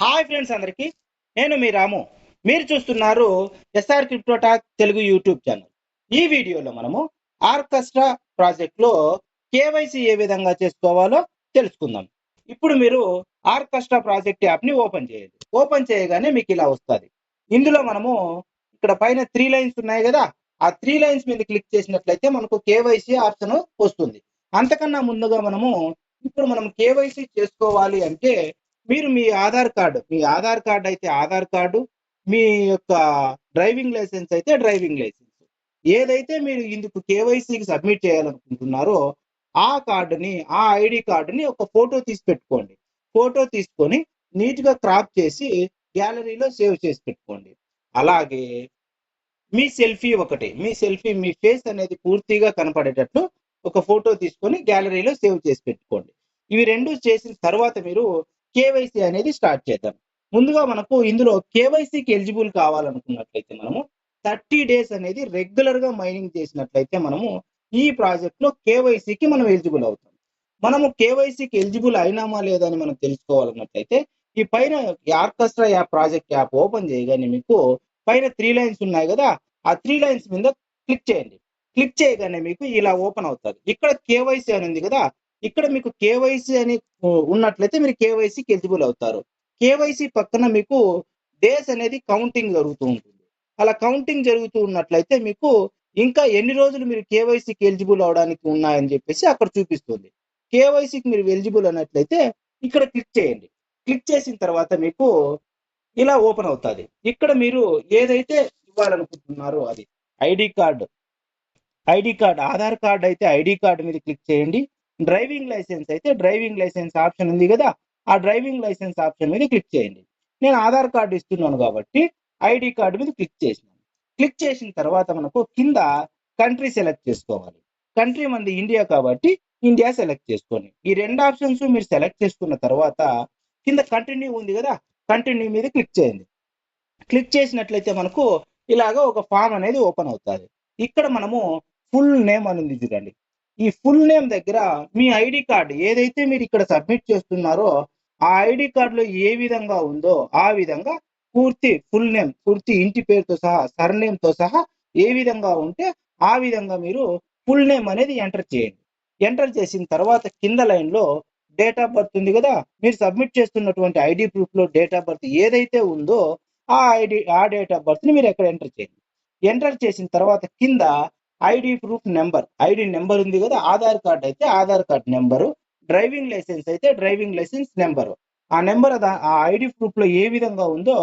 Hi friends అందరికి. నేను మీ రాము. మీరు చూస్తున్నారు SR crypto talk Telugu YouTube channel. ఈ వీడియోలో మనము ఆర్కెస్ట్రా ప్రాజెక్ట్లో కేవైసీ ఏ విధంగా చేసుకోవాలో తెలుసుకుందాం. ఇప్పుడు మీరు ఆర్కెస్ట్రా ప్రాజెక్ట్ యాప్ని ఓపెన్ చేయండి. ఓపెన్ చేయగానే మీకు ఇలా వస్తుంది. ఇందులో మనము ఇక్కడ పైన 3 లైన్స్ ఉన్నాయి కదా, ఆ 3 లైన్స్ మీద క్లిక్ చేసినట్లయితే మనకు కేవైసీ ఆప్షన్ వస్తుంది. అంతకన్నా ముందుగా ఇప్పుడు మనం కేవైసీ చేసుకోవాలి అంటే మీరు మీ ఆధార్ కార్డు అయితే ఆధార్ కార్డు, మీ యొక్క డ్రైవింగ్ లైసెన్స్ అయితే డ్రైవింగ్ లైసెన్స్, ఏదైతే మీరు ఇందుకు కేవైసీకి సబ్మిట్ చేయాలనుకుంటున్నారో ఆ ఐడి కార్డుని ఒక ఫోటో తీసి పెట్టుకోండి. ఫోటో తీసుకొని నీట్గా క్రాప్ చేసి గ్యాలరీలో సేవ్ చేసి పెట్టుకోండి. అలాగే మీ ఫేస్ అనేది పూర్తిగా కనపడేటట్లు ఒక ఫోటో తీసుకొని గ్యాలరీలో సేవ్ చేసి పెట్టుకోండి. ఇవి రెండు చేసిన తర్వాత మీరు కేవైసీ అనేది స్టార్ట్ చేద్దాం. ముందుగా మనకు ఇందులో కేవైసీకి ఎలిజిబుల్ కావాలనుకున్నట్లయితే మనము 30 డేస్ అనేది రెగ్యులర్ గా మైనింగ్ చేసినట్లయితే మనము ఈ ప్రాజెక్ట్ లో కేవైసీకి మనం ఎలిజిబుల్ అవుతాం. మనము కేవైసీకి ఎలిజిబుల్ అయినామా లేదా అని మనం తెలుసుకోవాలన్నట్లయితే ఈ పైన orchestra app project app open చేయగానే మీకు పైన 3 లైన్స్ ఉన్నాయి కదా, ఆ 3 లైన్స్ మీద క్లిక్ చేయండి. క్లిక్ చేయగానే మీకు ఇలా ఓపెన్ అవుతుంది. ఇక్కడ కేవైసీ అని ఉంది కదా, ఇక్కడ మీకు కేవైసీ అని ఉన్నట్లయితే మీరు కేవైసీకి ఎలిజిబుల్ అవుతారు. కేవైసీ పక్కన మీకు డేస్ అనేది కౌంటింగ్ జరుగుతూ ఉంటుంది. అలా కౌంటింగ్ జరుగుతూ ఉన్నట్లయితే మీకు ఇంకా ఎన్ని రోజులు మీరు కేవైసీకి ఎలిజిబుల్ అవడానికి ఉన్నాయని చెప్పేసి అక్కడ చూపిస్తుంది. కేవైసీకి మీరు ఎలిజిబుల్ అన్నట్లయితే ఇక్కడ క్లిక్ చేయండి. క్లిక్ చేసిన తర్వాత మీకు ఇలా ఓపెన్ అవుతుంది. ఇక్కడ మీరు ఏదైతే ఇవ్వాలనుకుంటున్నారో అది ID card ID card Aadhaar card అయితే ఐడి కార్డు మీద క్లిక్ చేయండి. డ్రైవింగ్ లైసెన్స్ అయితే డ్రైవింగ్ లైసెన్స్ ఆప్షన్ ఉంది కదా, ఆ డ్రైవింగ్ లైసెన్స్ ఆప్షన్ మీద క్లిక్ చేయండి. నేను ఆధార్ కార్డు ఇస్తున్నాను కాబట్టి ఐడి కార్డు మీద క్లిక్ చేసినాను. క్లిక్ చేసిన తర్వాత మనకు కింద కంట్రీ సెలెక్ట్ చేసుకోవాలి. కంట్రీ మంది ఇండియా కాబట్టి ఇండియా సెలెక్ట్ చేసుకోండి. ఈ రెండు ఆప్షన్స్ మీరు సెలెక్ట్ చేసుకున్న తర్వాత కింద కంటిన్యూ ఉంది కదా, కంటిన్యూ మీద క్లిక్ చేయండి. క్లిక్ చేసినట్లయితే మనకు ఇలాగ ఒక ఫామ్ అనేది ఓపెన్ అవుతుంది. ఇక్కడ మనము ఫుల్ నేమ్ అని ఉంది చూడండి. ఈ ఫుల్ నేమ్ దగ్గర మీ ఐడి కార్డు ఏదైతే మీరు ఇక్కడ సబ్మిట్ చేస్తున్నారో ఆ ఐడి కార్డులో ఏ విధంగా ఉందో ఆ విధంగా పూర్తి ఇంటి పేరుతో సహా సర్నేమ్ తో సహా ఏ విధంగా ఉంటే ఆ విధంగా మీరు ఫుల్ నేమ్ అనేది ఎంటర్ చేయండి. ఎంటర్ చేసిన తర్వాత కింద లైన్ లో డేట్ ఆఫ్ బర్త్ ఉంది కదా, మీరు సబ్మిట్ చేస్తున్నటువంటి ఐడి ప్రూఫ్ లో డేట్ ఆఫ్ బర్త్ ఏదైతే ఉందో ఆ డేట్ ఆఫ్ బర్త్ ని మీరు ఎక్కడ ఎంటర్ చేయండి. ఎంటర్ చేసిన తర్వాత కింద ID proof number, ID number ఉంది కదా, ఆధార్ కార్డ్ అయితే Aadhaar card number, driving licence అయితే డ్రైవింగ్ లైసెన్స్ నెంబరు, ఆ నెంబర్ ఆ ఐడి ప్రూఫ్ లో ఏ విధంగా ఉందో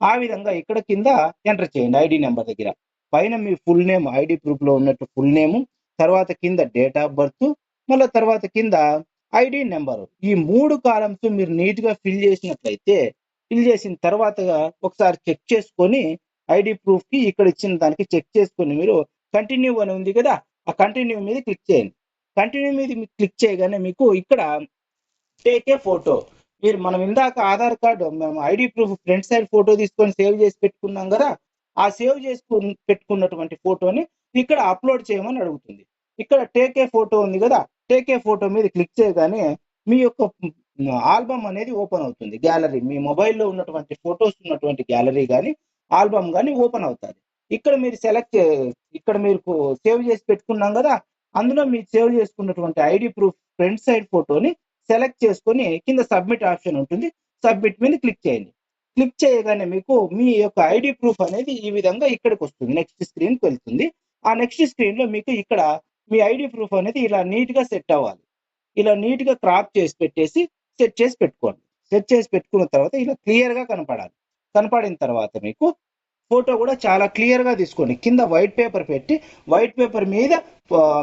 ఆ విధంగా ఇక్కడ కింద ఎంటర్ చేయండి. ఐడి నెంబర్ దగ్గర పైన మీ ఫుల్ నేమ్, ఐడి ప్రూఫ్ లో ఉన్నట్టు ఫుల్ నేము, తర్వాత కింద డేట్ ఆఫ్ బర్త్, మళ్ళీ తర్వాత కింద ఐడి నెంబరు, ఈ 3 కాలమ్స్ మీరు నీట్ గా ఫిల్ చేసిన తర్వాత ఒకసారి చెక్ చేసుకొని ఐడి ప్రూఫ్ కి ఇక్కడ ఇచ్చిన దానికి చెక్ చేసుకొని మీరు కంటిన్యూ అని ఉంది కదా, ఆ కంటిన్యూ మీద క్లిక్ చేయండి. కంటిన్యూ మీద క్లిక్ చేయగానే మీకు ఇక్కడ టేక్ ఏ ఫోటో, మనం ఇందాక ఆధార్ కార్డు మేము ID proof front side photo తీసుకొని సేవ్ చేసి పెట్టుకున్నాం కదా, ఆ సేవ్ చేసుకుని పెట్టుకున్నటువంటి ఫోటోని ఇక్కడ అప్లోడ్ చేయమని అడుగుతుంది. ఇక్కడ టేక్ ఏ ఫోటో ఉంది కదా, టేక్ ఏ ఫోటో మీద క్లిక్ చేయగానే మీ యొక్క ఆల్బమ్ అనేది ఓపెన్ అవుతుంది. గ్యాలరీ, మీ మొబైల్లో ఉన్నటువంటి ఫొటోస్ ఉన్నటువంటి గ్యాలరీ కానీ ఆల్బమ్ కానీ ఓపెన్ అవుతుంది. ఇక్కడ మీరు ఇక్కడ మీరు సేవ్ చేసి పెట్టుకున్నాం కదా, అందులో మీరు సేవ్ చేసుకున్నటువంటి ఐడి ప్రూఫ్ ఫ్రంట్ సైడ్ ఫోటోని సెలెక్ట్ చేసుకొని కింద సబ్మిట్ ఆప్షన్ ఉంటుంది, సబ్మిట్ మీద క్లిక్ చేయండి. క్లిక్ చేయగానే మీకు మీ యొక్క ఐడి ప్రూఫ్ అనేది ఈ విధంగా ఇక్కడికి వస్తుంది, నెక్స్ట్ స్క్రీన్కి వెళ్తుంది. ఆ నెక్స్ట్ స్క్రీన్ లో మీకు ఇక్కడ మీ ఐడి ప్రూఫ్ అనేది ఇలా నీట్ గా సెట్ అవ్వాలి. ఇలా నీట్ గా క్రాప్ చేసి పెట్టేసి సెట్ చేసి పెట్టుకోండి. సెట్ చేసి పెట్టుకున్న తర్వాత ఇలా క్లియర్ గా కనపడాలి. కనపడిన తర్వాత మీకు ఫోటో కూడా చాలా క్లియర్ గా తీసుకోండి. కింద వైట్ పేపర్ పెట్టి వైట్ పేపర్ మీద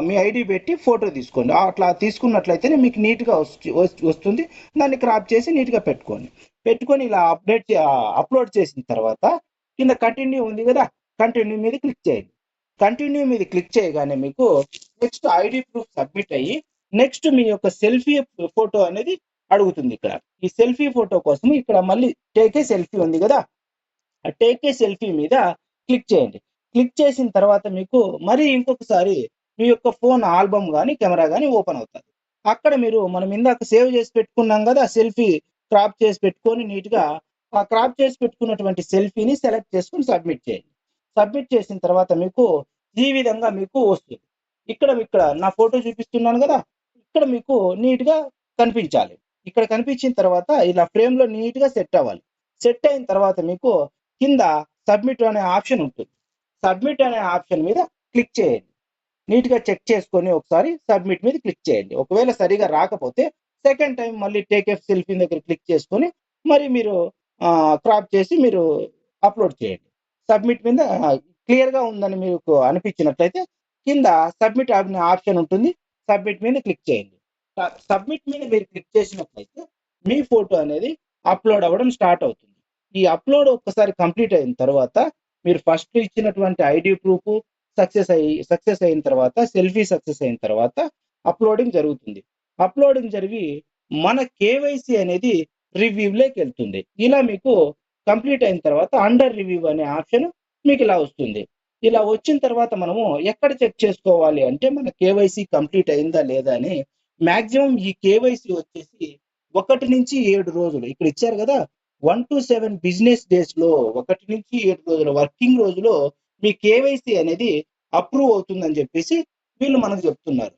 మీ ఐడి పెట్టి ఫోటో తీసుకోండి. అట్లా తీసుకున్నట్లయితేనే మీకు నీట్ గా వస్తుంది. దాన్ని క్రాప్ చేసి నీట్ గా పెట్టుకోండి. పెట్టుకొని ఇలా అప్లోడ్ చేసిన తర్వాత కింద కంటిన్యూ ఉంది కదా, కంటిన్యూ మీద క్లిక్ చేయండి. కంటిన్యూ మీద క్లిక్ చేయగానే మీకు నెక్స్ట్ ఐడి ప్రూఫ్ సబ్మిట్ అయ్యి నెక్స్ట్ మీ యొక్క సెల్ఫీ ఫోటో అనేది అడుగుతుంది. ఇక్కడ ఈ సెల్ఫీ ఫోటో కోసం ఇక్కడ మళ్ళీ టేక్ ఏ సెల్ఫీ ఉంది కదా, ఆ టేక్ ఏ సెల్ఫీ మీద క్లిక్ చేయండి. క్లిక్ చేసిన తర్వాత మీకు మరి ఇంకొకసారి మీ యొక్క ఫోన్ ఆల్బమ్ కానీ కెమెరా కానీ ఓపెన్ అవుతుంది. అక్కడ మనం ఇందాక సేవ్ చేసి పెట్టుకున్నాం కదా, సెల్ఫీ క్రాప్ చేసి పెట్టుకొని నీట్గా ఆ క్రాప్ చేసి పెట్టుకున్నటువంటి సెల్ఫీని సెలెక్ట్ చేసుకొని సబ్మిట్ చేయండి. సబ్మిట్ చేసిన తర్వాత మీకు ఈ విధంగా మీకు వస్తుంది. ఇక్కడ నా ఫోటో చూపిస్తున్నాను కదా, ఇక్కడ మీకు నీట్‌గా కనిపించాలి. ఇక్కడ కనిపించిన తర్వాత ఇలా ఫ్రేమ్‌లో నీట్‌గా సెట్ అవ్వాలి. సెట్ అయిన తర్వాత మీకు కింద సబ్మిట్ అనే ఆప్షన్ ఉంటుంది. సబ్మిట్ అనే ఆప్షన్ మీద క్లిక్ చేయండి. నీట్‌గా చెక్ చేసుకొని ఒకసారి సబ్మిట్ మీద క్లిక్ చేయండి. ఒకవేళ సరిగ్గా రాకపోతే సెకండ్ టైమ్ మళ్ళీ టేక్ ఎ సెల్ఫీ దగ్గర క్లిక్ చేసుకొని మరి మీరు క్రాప్ చేసి మీరు అప్‌లోడ్ చేయండి. సబ్మిట్ మీద క్లియర్‌గా ఉందని మీకు అనిపించినట్లయితే కింద సబ్మిట్ అనే ఆప్షన్ ఉంటుంది. సబ్మిట్ మీద క్లిక్ చేయండి. సబ్మిట్ మీద మీరు క్లిక్ చేసినట్లయితే మీ ఫోటో అనేది అప్‌లోడ్ అవ్వడం స్టార్ట్ అవుతుంది. ఈ అప్‌లోడ్ ఒక్కసారి కంప్లీట్ అయిన తర్వాత మీరు ఫస్ట్ ఇచ్చినటువంటి ఐడీ ప్రూఫ్ సక్సెస్ అయిన తర్వాత సెల్ఫీ సక్సెస్ అయిన తర్వాత అప్‌లోడింగ్ జరుగుతుంది. అప్‌లోడింగ్ జరిగి మన కేవైసీ అనేది రివ్యూలోకి వెళ్తుంది. ఇలా మీకు కంప్లీట్ అయిన తర్వాత అండర్ రివ్యూ అనే ఆప్షన్ మీకు ఇలా వస్తుంది. ఇలా వచ్చిన తర్వాత మనము ఎక్కడ చెక్ చేసుకోవాలి అంటే మన కేవైసీ కంప్లీట్ అయిందా లేదా అని మాక్సిమం ఈ కేవైసీ వచ్చేసి 1 నుంచి 7 రోజులు ఇక్కడ ఇచ్చారు కదా, 1-7 బిజినెస్ డేస్ లో 1 నుంచి 7 రోజుల వర్కింగ్ రోజులో మీ కేవైసీ అనేది అప్రూవ్ అవుతుందని చెప్పేసి వీళ్ళు మనకు చెప్తున్నారు.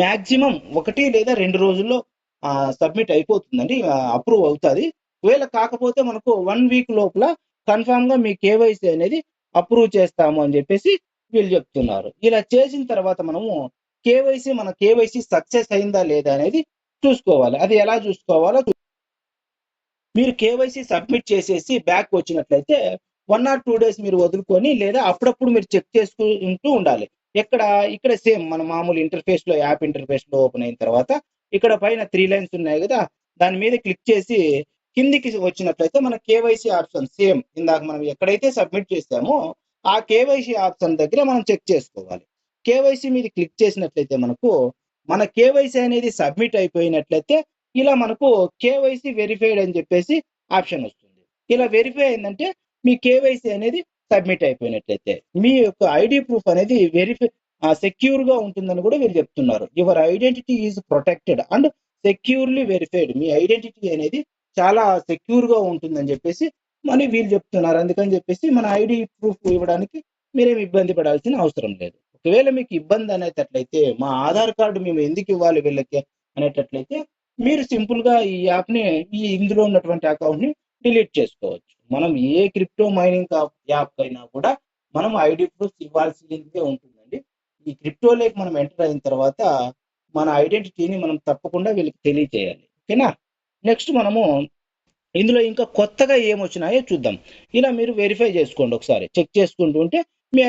మాక్సిమం 1 లేదా 2 రోజుల్లో సబ్మిట్ అయిపోతుందండి, అప్రూవ్ అవుతుంది. ఒకవేళ కాకపోతే మనకు 1 వీక్ లోపల కన్ఫామ్ గా మీ కేవైసీ అనేది అప్రూవ్ చేస్తాము అని చెప్పేసి వీళ్ళు చెప్తున్నారు. ఇలా చేసిన తర్వాత మనము మన కేవైసీ సక్సెస్ అయిందా లేదా అనేది చూసుకోవాలి. అది ఎలా చూసుకోవాలో మీరు కేవైసీ సబ్మిట్ చేసేసి బ్యాక్ వచ్చినట్లయితే 1 or 2 డేస్ మీరు వదులుకొని లేదా అప్పుడప్పుడు మీరు చెక్ చేసుకుంటూ ఉండాలి. ఇక్కడ సేమ్ మన మామూలు ఇంటర్ఫేస్ లో యాప్ ఇంటర్ఫేస్ లో ఓపెన్ అయిన తర్వాత ఇక్కడ పైన 3 లైన్స్ ఉన్నాయి కదా, దాని మీద క్లిక్ చేసి కిందికి వచ్చినట్లయితే మన కేవైసీ ఆప్షన్ సేమ్ ఇందాక మనం ఎక్కడైతే సబ్మిట్ చేసామో ఆ కేవైసీ ఆప్షన్ దగ్గర మనం చెక్ చేసుకోవాలి. కేవైసీ మీద క్లిక్ చేసినట్లయితే మనకు మన కేవైసీ అనేది సబ్మిట్ అయిపోయినట్లయితే ఇలా మనకు కేవైసీ వెరిఫైడ్ అని చెప్పేసి ఆప్షన్ వస్తుంది. ఇలా వెరిఫై అయిందంటే మీ కేవైసీ అనేది సబ్మిట్ అయిపోయినట్లయితే మీ యొక్క ఐడి ప్రూఫ్ అనేది సెక్యూర్ గా ఉంటుందని కూడా వీళ్ళు చెప్తున్నారు. Your identity is protected and securely verified. Me identity అనేది చాలా సెక్యూర్ గా ఉంటుందని చెప్పేసి మరి వీళ్ళు చెప్తున్నారు. అందుకని చెప్పేసి మన ఐడి ప్రూఫ్ ఇవ్వడానికి మీరేం ఇబ్బంది పడాల్సిన అవసరం లేదు. ఒకవేళ మీకు ఇబ్బంది అనేటట్లయితే మా ఆధార్ కార్డు మేము ఎందుకు ఇవ్వాలి వీళ్ళకి అనేటట్లయితే మీరు సింపుల్ గా ఈ యాప్ ని ఇందులో ఉన్నటువంటి అకౌంట్ ని డిలీట్ చేసుకోవచ్చు. మనం ఏ క్రిప్టో మైనింగ్ యాప్ అయినా కూడా మనం ఐడి ప్రూఫ్ ఇవ్వాల్సిందే ఉంటుందండి. ఈ క్రిప్టోలోకి మనం ఎంటర్ అయిన తర్వాత మన ఐడెంటిటీని మనం తప్పకుండా వీళ్ళకి తెలియజేయాలి. ఓకేనా? నెక్స్ట్ మనము ఇందులో ఇంకా కొత్తగా ఏమొచ్చినాయో చూద్దాం. ఇలా మీరు వెరిఫై చేసుకోండి, ఒకసారి చెక్ చేసుకుంటూ ఉంటే మీ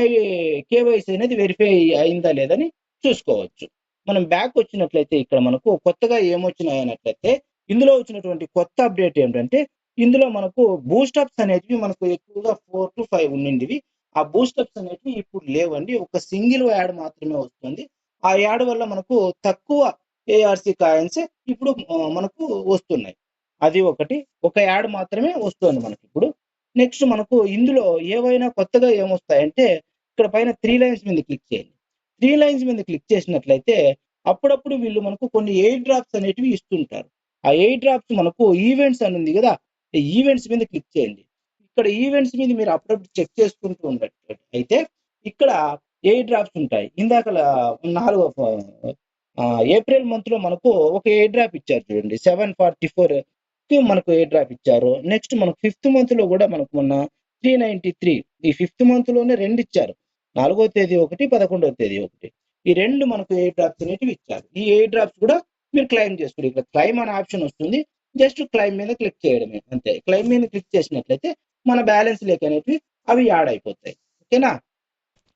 కేవైసీ అనేది వెరిఫై అయిందా లేదని చూసుకోవచ్చు. మనం బ్యాక్ వచ్చినట్లయితే ఇక్కడ మనకు కొత్తగా ఏమొచ్చినాయి అన్నట్లయితే ఇందులో వచ్చినటువంటి కొత్త అప్డేట్ ఏంటంటే ఇందులో మనకు బూస్టప్స్ అనేటివి మనకు ఎక్కువగా 4 to 5 ఉండిండివి. ఆ బూస్టప్స్ అనేటివి ఇప్పుడు లేవండి. ఒక సింగిల్ యాడ్ మాత్రమే వస్తుంది. ఆ యాడ్ వల్ల మనకు తక్కువ ఏఆర్సీ కాయిన్స్ ఇప్పుడు మనకు వస్తున్నాయి. అది ఒకటి. ఒక యాడ్ మాత్రమే వస్తుంది మనకి ఇప్పుడు. నెక్స్ట్ మనకు ఇందులో ఏవైనా కొత్తగా ఏమొస్తాయంటే ఇక్కడ పైన 3 లైన్స్ మీద క్లిక్ చేయండి. 3 లైన్స్ మీద క్లిక్ చేసినట్లయితే అప్పుడప్పుడు వీళ్ళు మనకు కొన్ని ఎయిర్ డ్రాప్స్ అనేటివి ఇస్తుంటారు. ఆ ఎయిర్ డ్రాప్స్ మనకు ఈవెంట్స్ అని ఉంది కదా, ఈవెంట్స్ మీద క్లిక్ చేయండి. ఇక్కడ ఈవెంట్స్ మీద మీరు అప్పుడప్పుడు చెక్ చేసుకుంటూ ఉండొచ్చు. అయితే ఇక్కడ ఎయిర్ డ్రాప్స్ ఉంటాయి. ఇందాకల 4 ఏప్రిల్ మంత్ లో మనకు ఒక ఎయిర్ డ్రాప్ ఇచ్చారు చూడండి, 744 మనకు ఎయిర్ డ్రాప్ ఇచ్చారు. నెక్స్ట్ మనకు 5th మంత్ లో కూడా మనకు మొన్న 393 ఈ 5th మంత్ లోనే 2 ఇచ్చారు. 4వ తేదీ ఒకటి, 11వ తేదీ ఒకటి. ఈ 2 మనకు ఎయిర్ డ్రాప్స్ అనేటివి ఇచ్చారు. ఈ ఎయిర్ డ్రాప్స్ కూడా మీరు క్లెయిమ్ చేసుకోండి. ఇక్కడ క్లెయిమ్ అనే ఆప్షన్ వస్తుంది. జస్ట్ క్లెయిమ్ మీద క్లిక్ చేయడమే అంతే. క్లెయిమ్ మీద క్లిక్ చేసినట్లయితే మన బ్యాలెన్స్ లేక అనేటివి అవి యాడ్ అయిపోతాయి. ఓకేనా?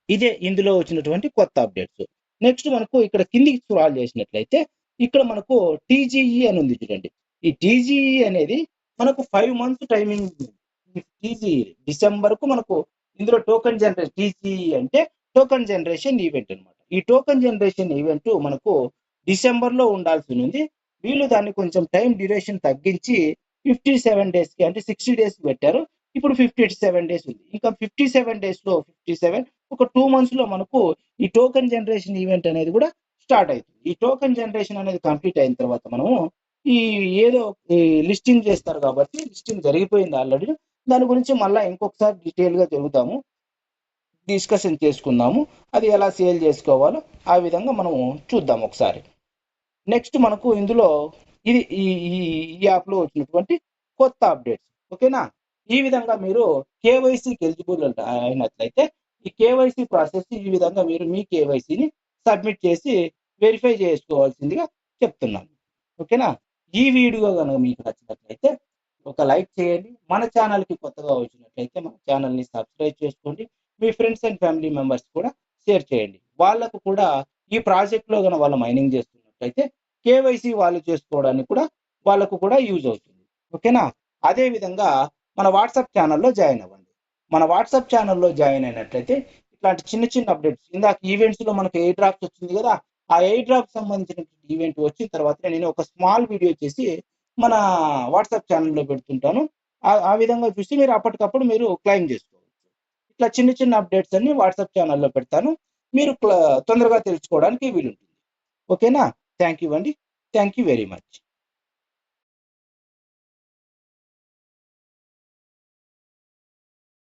ఇదే ఇందులో వచ్చినటువంటి కొత్త అప్డేట్స్. నెక్స్ట్ మనకు ఇక్కడ కిందికి స్క్రాల్ చేసినట్లయితే ఇక్కడ మనకు టీజీఈ అని ఉంది చూడండి. ఈ టీజీఈ అనేది మనకు 5 మంత్స్ టైమింగ్. టీజీఈ డిసెంబర్ కు మనకు ఇందులో టోకెన్ జనరేషన్, టీజీఈ అంటే టోకెన్ జనరేషన్ ఈవెంట్ అనమాట. ఈ టోకెన్ జనరేషన్ ఈవెంట్ మనకు డిసెంబర్ లో ఉండాల్సి ఉంది. వీళ్ళు దాన్ని కొంచెం టైం డ్యూరేషన్ తగ్గించి 57 డేస్ కి అంటే 60 డేస్ కి పెట్టారు. ఇప్పుడు 57 డేస్ ఉంది. ఇంకా 57 డేస్ లో 57 ఒక 2 మంత్స్ లో మనకు ఈ టోకెన్ జనరేషన్ ఈవెంట్ అనేది కూడా స్టార్ట్ అవుతుంది. ఈ టోకెన్ జనరేషన్ అనేది కంప్లీట్ అయిన తర్వాత మనము ఈ ఏదో ఈ లిస్టింగ్ చేస్తారు కాబట్టి లిస్టింగ్ జరిగిపోయింది ఆల్రెడీ. దాని గురించి మళ్ళీ ఇంకొకసారి డీటెయిల్గా చెబుతాము, డిస్కషన్ చేసుకుందాము. అది ఎలా సేల్ చేసుకోవాలో ఆ విధంగా మనము చూద్దాం ఒకసారి. నెక్స్ట్ మనకు ఇందులో ఇది ఈ ఈ యాప్లో వచ్చినటువంటి కొత్త అప్డేట్స్. ఓకేనా? ఈ విధంగా మీరు కేవైసీకి ఎలిజిబుల్ అయినట్లయితే ఈ కేవైసీ ప్రాసెస్ ఈ విధంగా మీరు మీ కేవైసీని సబ్మిట్ చేసి వెరిఫై చేసుకోవాల్సిందిగా చెప్తున్నాను. ఓకేనా? ఈ వీడియో కనుక మీకు నచ్చినట్లయితే ఒక లైక్ చేయండి. మన ఛానల్కి కొత్తగా వచ్చినట్లయితే మన ఛానల్ని సబ్స్క్రైబ్ చేసుకోండి. మీ ఫ్రెండ్స్ అండ్ ఫ్యామిలీ మెంబర్స్ కూడా షేర్ చేయండి. వాళ్ళకు కూడా ఈ ప్రాజెక్ట్లో కనుక వాళ్ళు మైనింగ్ చేస్తున్నట్లయితే కేవైసీ వాళ్ళు చేసుకోవడానికి కూడా వాళ్ళకు కూడా యూజ్ అవుతుంది. ఓకేనా? అదే విధంగా మన వాట్సాప్ ఛానల్లో జాయిన్ అవ్వండి. మన వాట్సాప్ ఛానల్లో జాయిన్ అయినట్లయితే ఇట్లాంటి చిన్న చిన్న అప్డేట్స్, ఇందాక ఈవెంట్స్లో మనకు ఎయిర్ డ్రాప్స్ వచ్చింది కదా, ఆ ఎయిర్ డ్రాప్ సంబంధించిన ఈవెంట్ వచ్చిన తర్వాత నేను ఒక స్మాల్ వీడియో చేసి మన వాట్సాప్ ఛానల్లో పెడుతుంటాను. ఆ విధంగా చూసి మీరు అప్పటికప్పుడు మీరు క్లెయిమ్ చేసుకోవచ్చు. ఇట్లా చిన్న చిన్న అప్డేట్స్ అన్ని వాట్సాప్ ఛానల్లో పెడతాను, మీరు తొందరగా తెలుసుకోవడానికి వీలుంటుంది. ఓకేనా? థ్యాంక్ యూ అండి. Thank you very much.